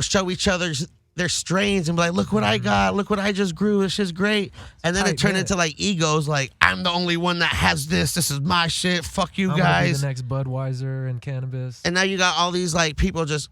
show each other's their strains and be like, look what I got, look what I just grew, this shit's great. And then it turned into like egos, like I'm the only one that has this is my shit, fuck you I'm guys. gonna be the next Budweiser and cannabis. And now you got all these like people just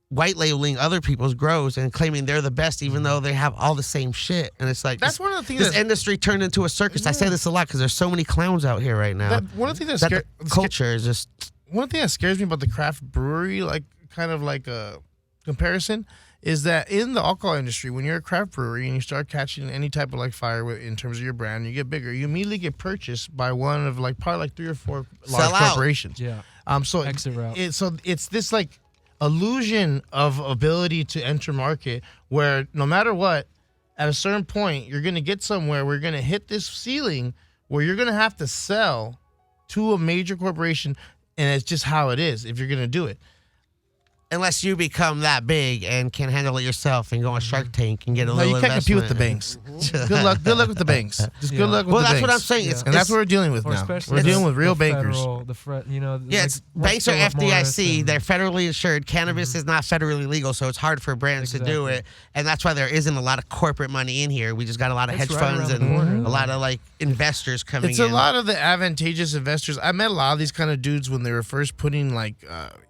white labeling other people's grows and claiming they're the best even though they have all the same shit. And it's like that's one of the things this industry turned into a circus. Yeah. I say this a lot because there's so many clowns out here right now. One of the things the culture is just one thing that scares me about the craft brewery, like kind of like a comparison, is that in the alcohol industry, when you're a craft brewery and you start catching any type of like fire in terms of your brand, you get bigger, you immediately get purchased by one of probably like 3 or 4 large corporations. Yeah. So exit route. It's this like illusion of ability to enter market where no matter what, at a certain point, you're going to get somewhere, we're going to hit this ceiling where you're going to have to sell to a major corporation, and it's just how it is if you're going to do it. Unless you become that big and can handle it yourself and go on Shark Tank and get a little investment. You can't compete with the banks. Good luck with the banks. Just good luck with the banks. Well, that's what I'm saying. And that's what we're dealing with now. We're dealing with real bankers. Banks are FDIC. They're federally insured. Cannabis is not federally legal, so it's hard for brands to do it. And that's why there isn't a lot of corporate money in here. We just got a lot of hedge funds and a lot of like investors coming in. It's a lot of the advantageous investors. I met a lot of these kind of dudes when they were first putting like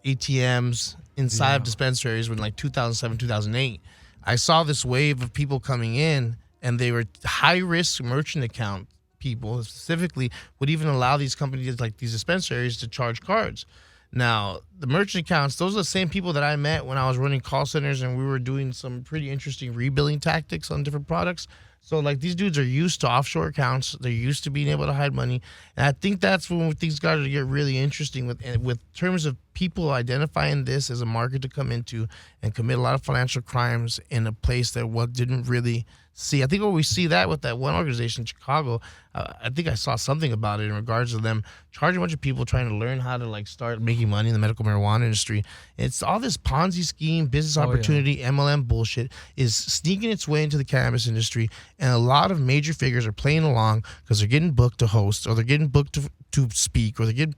ATMs inside of dispensaries when like 2007, 2008. I saw this wave of people coming in, and they were high-risk merchant account people specifically would even allow these companies like these dispensaries to charge cards. Now, the merchant accounts, those are the same people that I met when I was running call centers and we were doing some pretty interesting rebilling tactics on different products. So, like, these dudes are used to offshore accounts. They're used to being able to hide money. And I think that's when things got to get really interesting with terms of people identifying this as a market to come into and commit a lot of financial crimes in a place that didn't really see. I think when we see that with that one organization in Chicago, I think I saw something about it in regards to them charging a bunch of people trying to learn how to like start making money in the medical marijuana industry. It's all this Ponzi scheme, business opportunity, MLM bullshit is sneaking its way into the cannabis industry, and a lot of major figures are playing along because they're getting booked to host, or they're getting booked to speak, or they get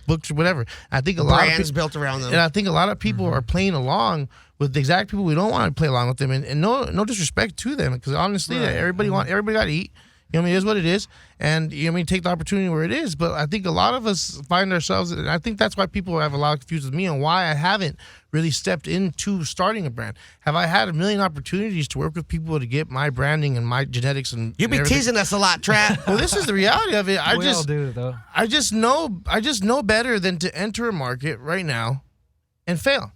booked or whatever. I think a lot of brands built around them, and I think a lot of people are playing along with the exact people we don't want to play along with them, and no disrespect to them, because honestly, everybody got to eat. You know what I mean? It is what it is. And you know what I mean? Take the opportunity where it is. But I think a lot of us find ourselves, and I think that's why people have a lot of confused with me and why I haven't really stepped into starting a brand. Have I had a million opportunities to work with people to get my branding and my genetics and you be everything? Teasing us a lot, Trap. Well, this is the reality of it. We all do, though. I just know better than to enter a market right now and fail,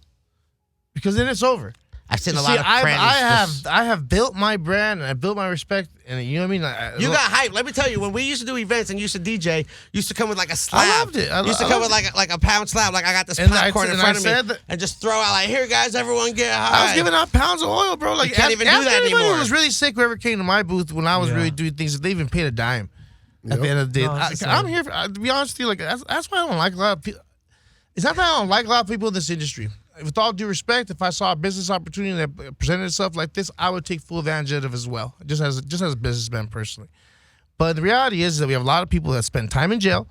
because then it's over. I've seen a lot of friends. I have built my brand and I built my respect, and you know what I mean. You got hype. Let me tell you, when we used to do events and used to DJ, used to come with like a slab. I loved it. Used to come with like a pound slab. Like I got this popcorn in front of me, and just throw out like, here guys, everyone get high. I was giving out pounds of oil, bro. Like you can't even do that anymore. It was really sick. Whoever came to my booth when I was really doing things, they even paid a dime. At the end of the day, No, it's the I'm same. here. To be honest with you, like that's why I don't like a lot of people. It's not that I don't like a lot of people in this industry. With all due respect, if I saw a business opportunity that presented itself like this, I would take full advantage of it as well. Just as a businessman personally. But the reality is that we have a lot of people that spend time in jail,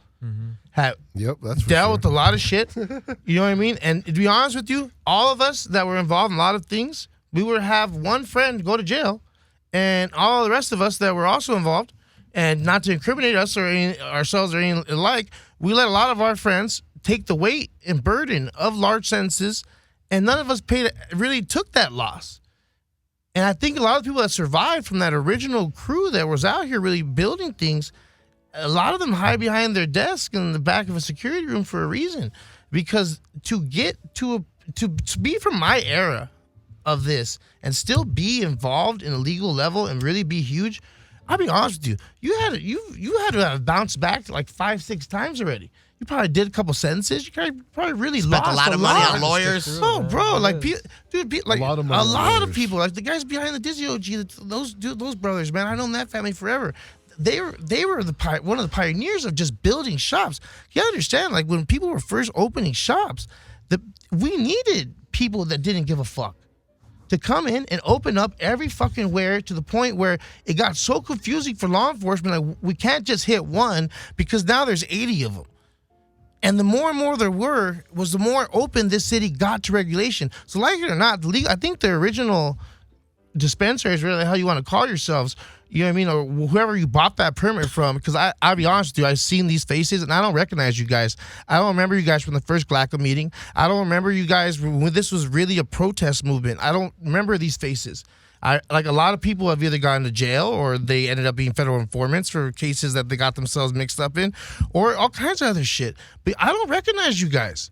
have that's for dealt sure. with a lot of shit. You know what I mean? And to be honest with you, all of us that were involved in a lot of things, we would have one friend go to jail, and all the rest of us that were also involved, and not to incriminate us or ourselves or anything like, we let a lot of our friends take the weight and burden of large sentences, and none of us really took that loss. And I think a lot of people that survived from that original crew that was out here really building things, a lot of them hide behind their desk in the back of a security room for a reason. Because to get to be from my era of this and still be involved in a legal level and really be huge, I'll be honest with you, you had to have bounced back like 5-6 times already. You probably did a couple sentences. You probably really Spent lost a lot of money on lawyers. Oh, bro, like, like A lot of a money on lot of lawyers. people, like the guys behind the Dizzy OG, those brothers, man. I known that family forever. They were one of the pioneers of just building shops. You understand, like when people were first opening shops, we needed people that didn't give a fuck to come in and open up every fucking where, to the point where it got so confusing for law enforcement. Like, we can't just hit one because now there's 80 of them. And the more and more there was the more open this city got to regulation. So like it or not, I think the original dispensaries, really how you want to call yourselves, you know what I mean, or whoever you bought that permit from, because I'll be honest with you, I've seen these faces and I don't recognize you guys. I don't remember you guys from the first GLACA meeting. I don't remember you guys when this was really a protest movement. I don't remember these faces. Like a lot of people have either gone to jail or they ended up being federal informants for cases that they got themselves mixed up in, or all kinds of other shit. But I don't recognize you guys.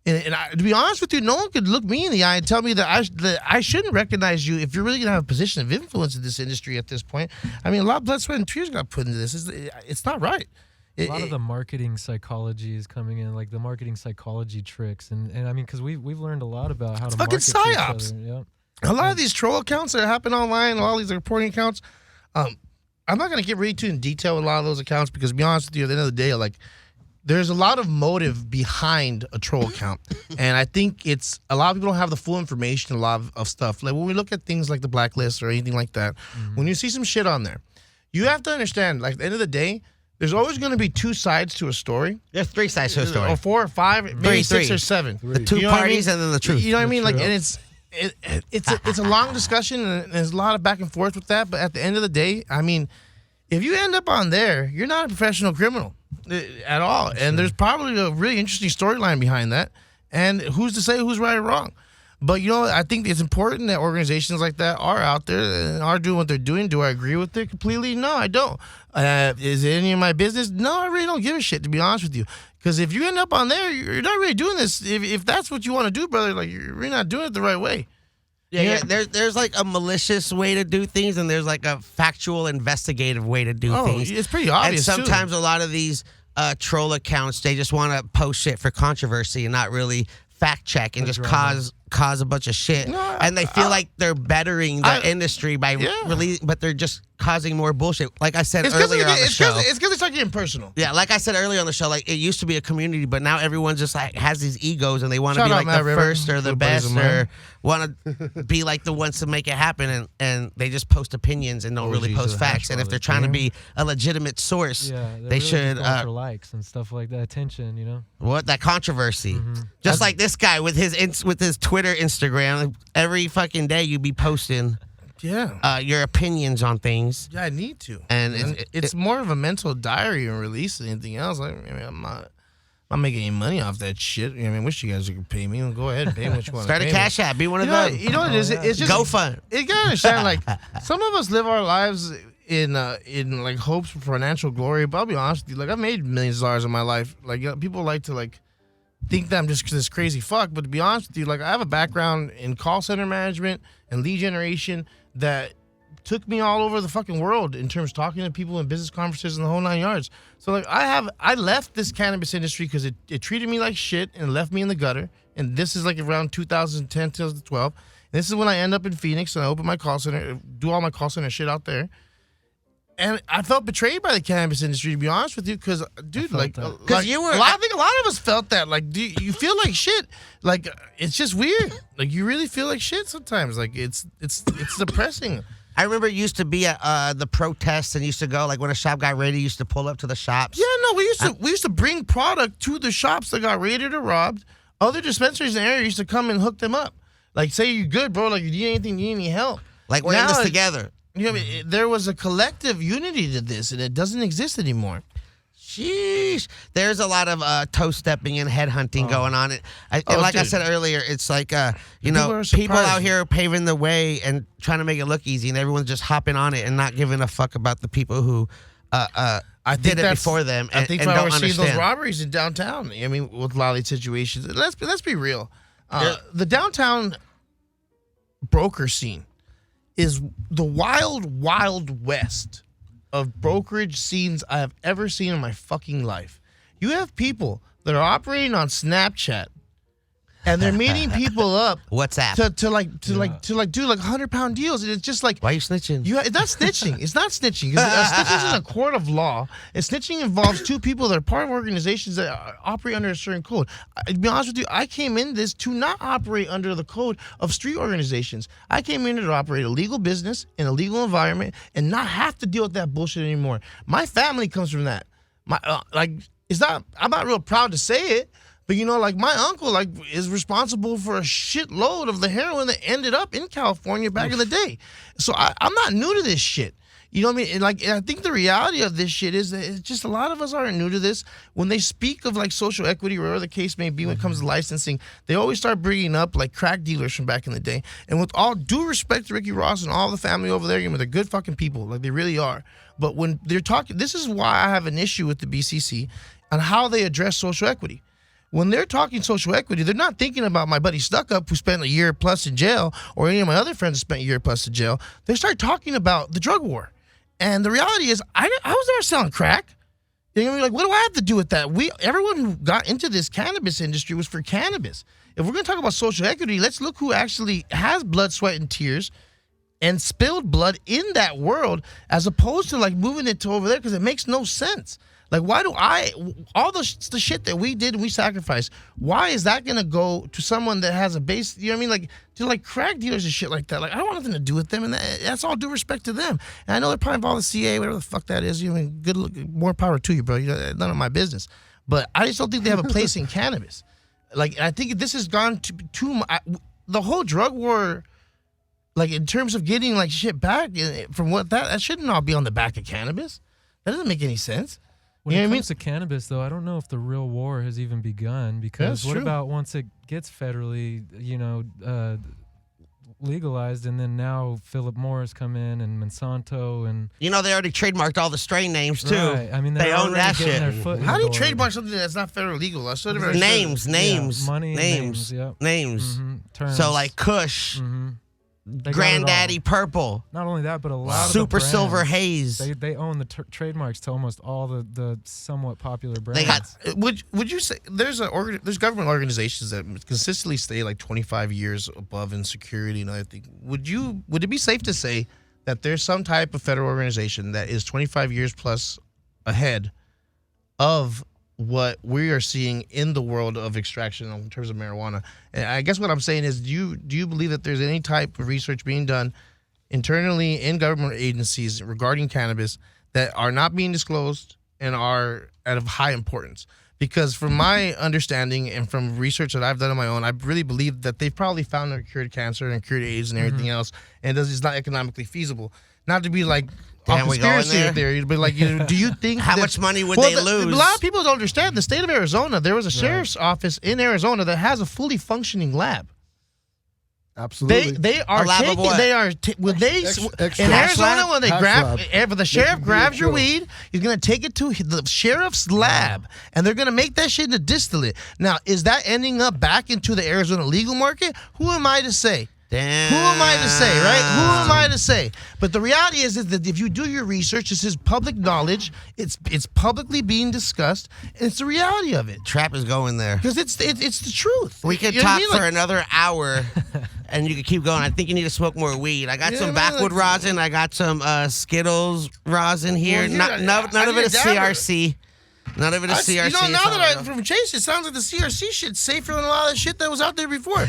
And to be honest with you, no one could look me in the eye and tell me that I shouldn't recognize you if you're really going to have a position of influence in this industry at this point. I mean, a lot of blood, sweat, and tears got put into this. It's not right. A lot of the marketing psychology is coming in, like the marketing psychology tricks. And I mean, because we've learned a lot about how to fucking market to each psyops. other. Yep. A lot of these troll accounts that happen online, all these reporting accounts, I'm not going to get really too in detail with a lot of those accounts because, to be honest with you, at the end of the day, like, there's a lot of motive behind a troll account. And I think it's a lot of people don't have the full information, a lot of stuff. Like when we look at things like the blacklist or anything like that, when you see some shit on there, you have to understand, like, at the end of the day, there's always going to be two sides to a story. There's 3 sides to a story. Or 4 or 5, maybe 6 Three. or 7. The 2 You know what I parties mean? and then the truth. You know what I mean? Like, truth. and it's a long discussion and there's a lot of back and forth with that. But at the end of the day, I mean, if you end up on there, you're not a professional criminal at all. And there's probably a really interesting storyline behind that. And who's to say who's right or wrong? But, you know, I think it's important that organizations like that are out there and are doing what they're doing. Do I agree with it completely? No, I don't. Is it any of my business? No, I really don't give a shit, to be honest with you. Because if you end up on there, you're not really doing this. If that's what you want to do, brother, like, you're really not doing it the right way. Yeah. There's like a malicious way to do things, and there's like a factual, investigative way to do things. It's pretty obvious, And sometimes a lot of these troll accounts, they just want to post shit for controversy and not really fact check and just cause a bunch of shit. No, and they feel like they're bettering the industry by releasing, but they're just causing more bullshit. Like I said earlier on the show. It's because it's like getting personal. Yeah, like I said earlier on the show, like it used to be a community, but now everyone just like has these egos and they want to be Shout out like Matt the River. first or the Good buddies best of mine. or want to be like the ones to make it happen, and they just post opinions and don't really OGs post of the facts. hash And if brother. they're trying to be a legitimate source, Yeah, they really should just going for likes and stuff like that, attention, you know. what that controversy. Just like this guy with his Twitter, Instagram, every fucking day you be posting your opinions on things. Yeah, I need to. And it's more of a mental diary and release than anything else. I mean, I'm not making any money off that shit. I mean, wish you guys could pay me. Go ahead and pay me what you want. Start a Cash App. Be one of them. You know what it is? It's just Go fund. You gotta understand, like, some of us live our lives in like hopes for financial glory. But I'll be honest with you, like, I've made millions of dollars in my life. Like, people like to like think that I'm just this crazy fuck. But to be honest with you, like, I have a background in call center management and lead generation that took me all over the fucking world in terms of talking to people in business conferences and the whole 9 yards. So like I left this cannabis industry because it treated me like shit and left me in the gutter. And this is like around 2010, 2012. And this is when I end up in Phoenix and I open my call center, do all my call center shit out there. And I felt betrayed by the cannabis industry, to be honest with you, because, dude, like, you were, I think a lot of us felt that. Like, you feel like shit. Like, it's just weird. Like, you really feel like shit sometimes. Like, it's depressing. I remember it used to be at the protests and used to go, like when a shop got raided, used to pull up to the shops. Yeah, no, we used to bring product to the shops that got raided or robbed. Other dispensaries in the area used to come and hook them up. Like, say you're good, bro. Like, you need anything, you need any help. Like, we're in this together. You know what I mean? There was a collective unity to this, and it doesn't exist anymore. Sheesh. There's a lot of toe stepping and headhunting going on. I said earlier, it's like, people out here paving the way and trying to make it look easy, and everyone's just hopping on it and not giving a fuck about the people who did it before them. I think we're seeing those robberies in downtown. I mean, with a lot of these situations. Let's be real. The downtown broker scene is the wild, wild west of brokerage scenes I have ever seen in my fucking life. You have people that are operating on Snapchat, and they're meeting people up. WhatsApp to do like 100-pound deals, and it's just like, why are you snitching? It's not snitching. It's not snitching. Snitching is in a court of law, and snitching involves two people that are part of organizations that operate under a certain code. To be honest with you, I came in this to not operate under the code of street organizations. I came in to operate a legal business in a legal environment and not have to deal with that bullshit anymore. My family comes from that. I'm not real proud to say it. But, my uncle, is responsible for a shitload of the heroin that ended up in California back in the day. So I'm not new to this shit. You know what I mean? And I think the reality of this shit is that it's just a lot of us aren't new to this. When they speak of, social equity, or whatever the case may be when it comes to licensing, they always start bringing up, crack dealers from back in the day. And with all due respect to Ricky Ross and all the family over there, they're good fucking people. They really are. But when they're talking, this is why I have an issue with the BCC and how they address social equity. When they're talking social equity, they're not thinking about my buddy Stuckup, who spent a year plus in jail, or any of my other friends who spent a year plus in jail. They start talking about the drug war. And the reality is, I was never selling crack. You know what I mean? What do I have to do with that? Everyone who got into this cannabis industry was for cannabis. If we're going to talk about social equity, let's look who actually has blood, sweat, and tears and spilled blood in that world, as opposed to moving it to over there, because it makes no sense. Why do all the shit that we did and we sacrificed, why is that going to go to someone that has a base, you know what I mean? To crack dealers and shit like that. I don't want nothing to do with them, and that's all due respect to them. And I know they're probably involved with CA, whatever the fuck that is. More power to you, bro. None of my business. But I just don't think they have a place in cannabis. I think this has gone too much. The whole drug war, in terms of getting shit back from that shouldn't all be on the back of cannabis. That doesn't make any sense. When it comes to cannabis, though, I don't know if the real war has even begun, because what about once it gets federally, legalized, and then now Philip Morris come in and Monsanto and they already trademarked all the strain names too. Right. I mean, they own that shit. How do you trademark something that's not federally legal? Names, money, names. Mm-hmm. Terms. So Kush. Mm-hmm. Granddaddy Purple. Not only that, but a lot of Super the brands, Silver Haze. They own the trademarks to almost all the somewhat popular brands. They got. Would you say there's government organizations that consistently stay 25 years above in security and other things? Would it be safe to say that there's some type of federal organization that is 25 years plus ahead of what we are seeing in the world of extraction in terms of marijuana? And I guess what I'm saying is, do you believe that there's any type of research being done internally in government agencies regarding cannabis that are not being disclosed and are of high importance? Because from my understanding and from research that I've done on my own, I really believe that they've probably found or cured cancer and cured AIDS and everything else, and it's not economically feasible. Not to be conspiracy theory, but do you think how much money would they lose? A lot of people don't understand. The state of Arizona, there was a sheriff's office in Arizona that has a fully functioning lab. Absolutely, they are taking. They are in Arizona when they grab. If the sheriff grabs your weed, he's gonna take it to the sheriff's lab, and they're gonna make that shit into distillate. Now, is that ending up back into the Arizona legal market? Who am I to say? Damn. Who am I to say, right? Who am I to say? But the reality is that if you do your research, this is public knowledge. It's publicly being discussed, and it's the reality of it. Trap is going there because it's the truth. We could talk for another hour and you can keep going. I think you need to smoke more weed. I got some man, backwood rosin. I got some Skittles rosin here. Well, None of it is CRC. None of it is CRC. You know, It's now all that real. from Chase, it sounds like the CRC shit's safer than a lot of the shit that was out there before.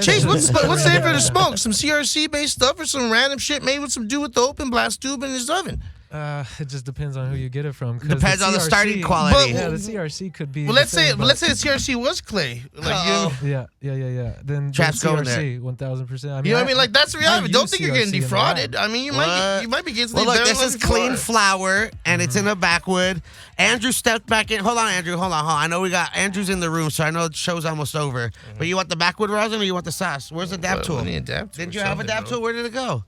Chase, what's safer to smoke? Some CRC based stuff or some random shit made with some dude with the open blast tube in his oven? It just depends on who you get it from. 'cause Depends on the CRC starting quality. Yeah, the CRC could be. Well, let's say the CRC was clay. Like, Yeah. Then Trap's going CRC 1000%. I mean, you know what I mean? Like that's the reality. Don't use think you're getting CRC in the defrauded. lab. I mean, you What? might be getting Well, something look, better this than is clean before. flour, and it's in a backwood. Andrew stepped back in. Hold on, Andrew. Hold on. I know we got Andrew's in the room, so I know the show's almost over. But you want the backwood rosin or you want the sauce? Where's the dab tool? Well, we need a dab tool Didn't or you have a something, dab bro. tool? Where did it go?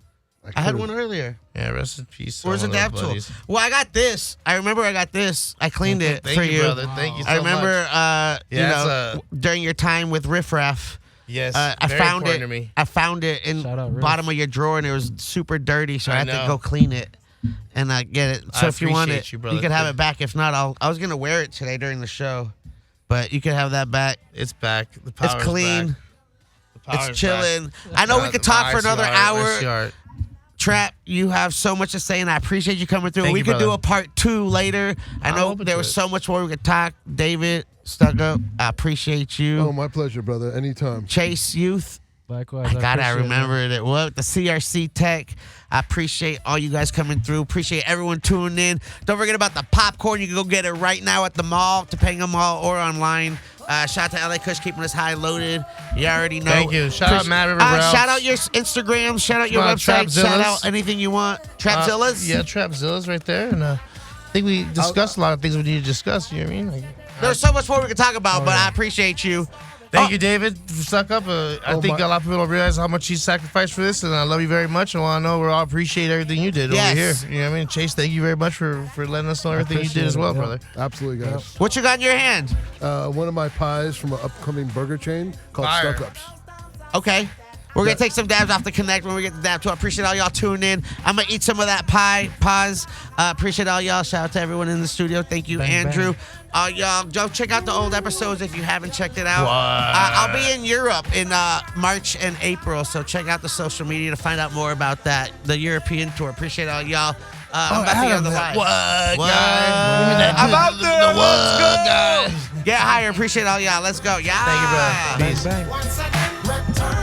I had one earlier. Yeah, rest in peace. Where's the all of dab our tool? buddies. Well, I got this. I remember I got this. I cleaned it Thank for you, you. brother. Thank you so I remember, much. you Yeah, know, during your time with Riff Raff. Yes, I very found important it. to me. I found it in Shout out, Riff. bottom of your drawer, and it was super dirty, so I I had to know. go clean it and get it. So I if you want appreciate it, you, you, brother. can have it back. If not, I was gonna wear it today during the show, but you can have that back. It's back. The power's It's clean. back. The power's It's chilling. I know we could talk for another hour. Trap, you have so much to say, and I appreciate you coming through. Thank We you, could do brother. a part 2 later. I I'm know open there to was it. so much more we could talk. David, Stuckup, I appreciate you. Oh, my pleasure, brother. Anytime. Chase Youth, Likewise. I appreciate it. remembered it. What the CRC Tech. I appreciate all you guys coming through. Appreciate everyone tuning in. Don't forget about the popcorn. You can go get it right now at the mall, Topanga Mall, or online. Shout out to LA Kush keeping us high loaded. You already know. Thank you. Shout out Matt River Ralphs. Shout out your Instagram. Shout out your Shout out website. Shout Trapzillas. out anything you want. Trapzillas. Yeah, Trapzillas right there. And I think we discussed a lot of things we need to discuss. You know what I mean? Like, There's so much more we can talk about, but I appreciate you. thank you, David, for stuck up. I think a lot of people don't realize how much you sacrificed for this, and I love you very much. And I want to know we all appreciate everything you did Yes. over here. You know what I mean? Chase, thank you very much for letting us know everything you did appreciate as well, it, yeah. brother. Absolutely, guys. What you got in your hand? One of my pies from an upcoming burger chain called Fire. Stuckups. Okay. We're going to take some dabs off the Connect when we get the dab tool. I appreciate all y'all tuning in. I'm going to eat some of that pause. Appreciate all y'all. Shout out to everyone in the studio. Thank you, Bang, Andrew. Y'all, go check out the old episodes if you haven't checked it out. What? I'll be in Europe in March and April, so check out the social media to find out more about that, the European tour. Appreciate all y'all. I'm about to get on the line. What, What? guy? Give me that I'm out there. The Let's what, go. guy? Get higher. Appreciate all y'all. Let's go. Yeah. Thank you, bro. Bang, Peace. bang. Once again, return.